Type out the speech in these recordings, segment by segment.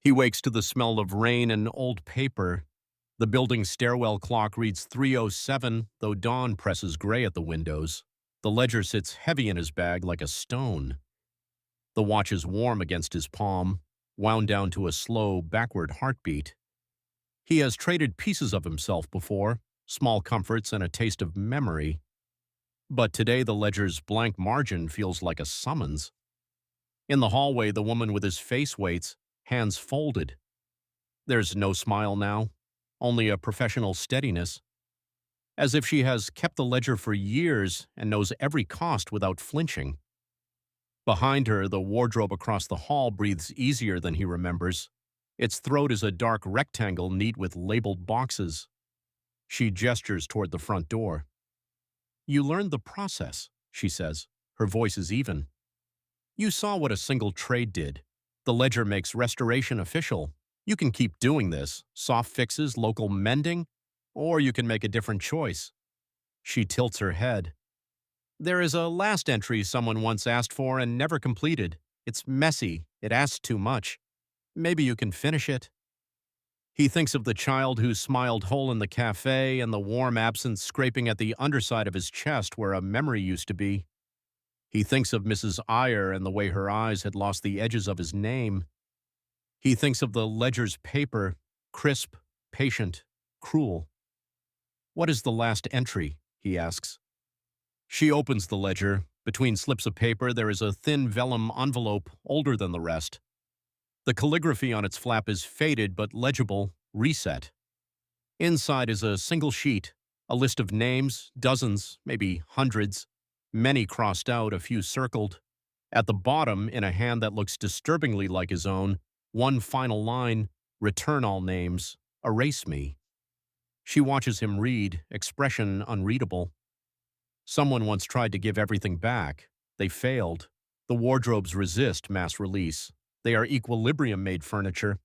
He wakes to the smell of rain and old paper. The building's stairwell clock reads 3:07, though dawn presses gray at the windows. The ledger sits heavy in his bag like a stone. The watch is warm against his palm, wound down to a slow, backward heartbeat. He has traded pieces of himself before, small comforts and a taste of memory. But today the ledger's blank margin feels like a summons. In the hallway, the woman with his face waits, hands folded. There's no smile now, only a professional steadiness, as if she has kept the ledger for years and knows every cost without flinching. Behind her, the wardrobe across the hall breathes easier than he remembers. Its throat is a dark rectangle neat with labeled boxes. She gestures toward the front door. "You learned the process," she says. Her voice is even. "You saw what a single trade did. The ledger makes restoration official. You can keep doing this, soft fixes, local mending, or you can make a different choice." She tilts her head. "There is a last entry someone once asked for and never completed. It's messy. It asks too much. Maybe you can finish it." He thinks of the child who smiled hole in the cafe and the warm absence scraping at the underside of his chest where a memory used to be. He thinks of Mrs. Iyer and the way her eyes had lost the edges of his name. He thinks of the ledger's paper, crisp, patient, cruel. "What is the last entry?" he asks. She opens the ledger. Between slips of paper, there is a thin vellum envelope older than the rest. The calligraphy on its flap is faded but legible, reset. Inside is a single sheet, a list of names, dozens, maybe hundreds, many crossed out, a few circled. At the bottom, in a hand that looks disturbingly like his own, one final line, "Return all names, erase me." She watches him read, expression unreadable. Someone once tried to give everything back. They failed. The wardrobes resist mass release. They are equilibrium-made furniture.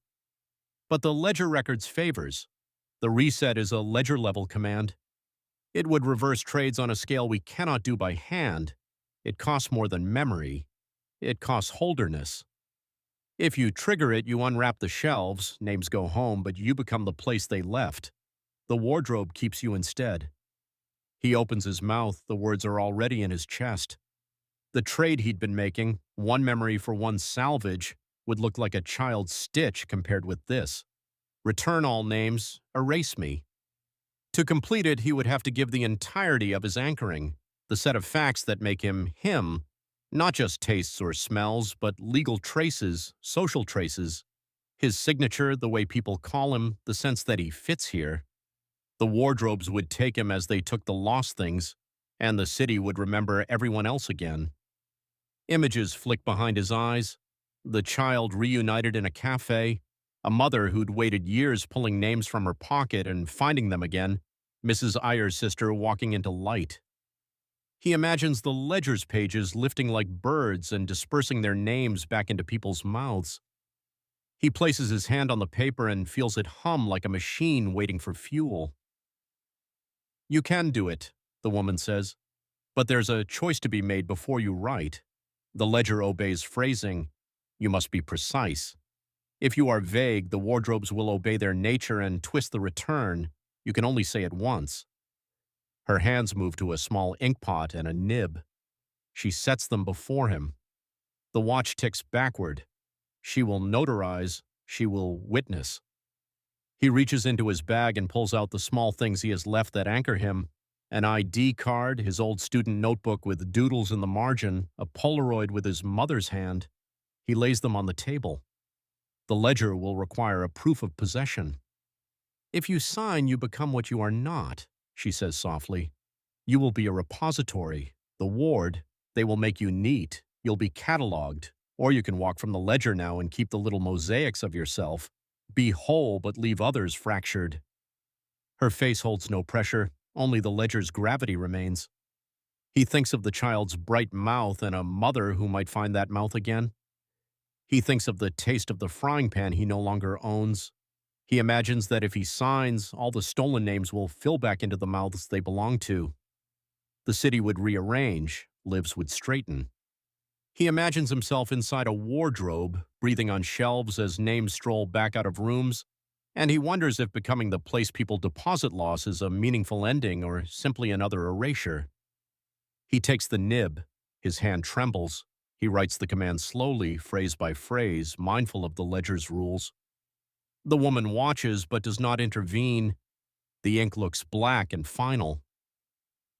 But the ledger records favors. The reset is a ledger-level command. It would reverse trades on a scale we cannot do by hand. It costs more than memory. It costs holderness. If you trigger it, you unwrap the shelves, names go home, but you become the place they left. The wardrobe keeps you instead. He opens his mouth, the words are already in his chest. The trade he'd been making, one memory for one salvage, would look like a child's stitch compared with this. Return all names, erase me. To complete it, he would have to give the entirety of his anchoring, the set of facts that make him him, not just tastes or smells, but legal traces, social traces, his signature, the way people call him, the sense that he fits here. The wardrobes would take him as they took the lost things, and the city would remember everyone else again. Images flick behind his eyes. The child reunited in a cafe, a mother who'd waited years pulling names from her pocket and finding them again, Mrs. Iyer's sister walking into light. He imagines the ledger's pages lifting like birds and dispersing their names back into people's mouths. He places his hand on the paper and feels it hum like a machine waiting for fuel. "You can do it," the woman says, "but there's a choice to be made before you write." The ledger obeys phrasing. You must be precise. If you are vague, the wardrobes will obey their nature and twist the return. You can only say it once. Her hands move to a small inkpot and a nib. She sets them before him. The watch ticks backward. She will notarize. She will witness. He reaches into his bag and pulls out the small things he has left that anchor him. An ID card, his old student notebook with doodles in the margin, a Polaroid with his mother's hand. He lays them on the table. The ledger will require a proof of possession. "If you sign, you become what you are not," she says softly. "You will be a repository. The ward, they will make you neat. You'll be cataloged. Or you can walk from the ledger now and keep the little mosaics of yourself. Be whole but leave others fractured." Her face holds no pressure. Only the ledger's gravity remains. He thinks of the child's bright mouth and a mother who might find that mouth again. He thinks of the taste of the frying pan he no longer owns. He imagines that if he signs, all the stolen names will fill back into the mouths they belong to. The city would rearrange, lives would straighten. He imagines himself inside a wardrobe, breathing on shelves as names stroll back out of rooms, and he wonders if becoming the place people deposit loss is a meaningful ending or simply another erasure. He takes the nib. His hand trembles. He writes the command slowly, phrase by phrase, mindful of the ledger's rules. The woman watches but does not intervene. The ink looks black and final.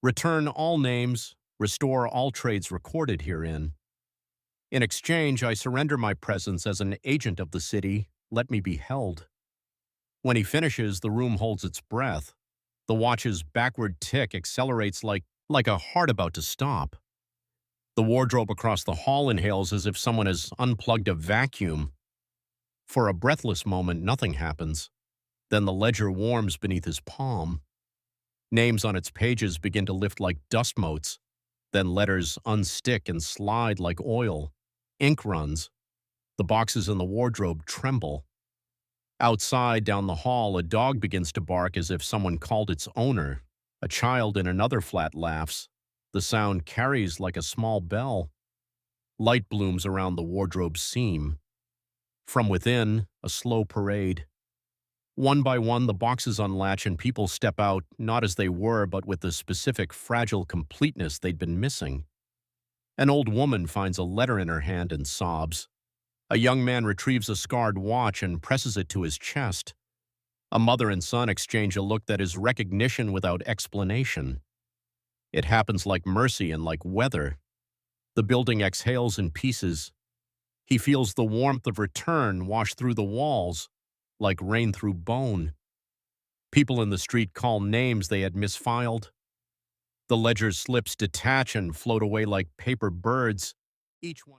Return all names, restore all trades recorded herein. In exchange, I surrender my presence as an agent of the city. Let me be held. When he finishes, the room holds its breath. The watch's backward tick accelerates like a heart about to stop. The wardrobe across the hall inhales as if someone has unplugged a vacuum. For a breathless moment, nothing happens. Then the ledger warms beneath his palm. Names on its pages begin to lift like dust motes. Then letters unstick and slide like oil. Ink runs. The boxes in the wardrobe tremble. Outside, down the hall, a dog begins to bark as if someone called its owner. A child in another flat laughs. The sound carries like a small bell. Light blooms around the wardrobe's seam. From within, a slow parade. One by one, the boxes unlatch and people step out, not as they were, but with the specific fragile completeness they'd been missing. An old woman finds a letter in her hand and sobs. A young man retrieves a scarred watch and presses it to his chest. A mother and son exchange a look that is recognition without explanation. It happens like mercy and like weather. The building exhales in pieces. He feels the warmth of return wash through the walls, like rain through bone. People in the street call names they had misfiled. The ledger's slips detach and float away like paper birds, each one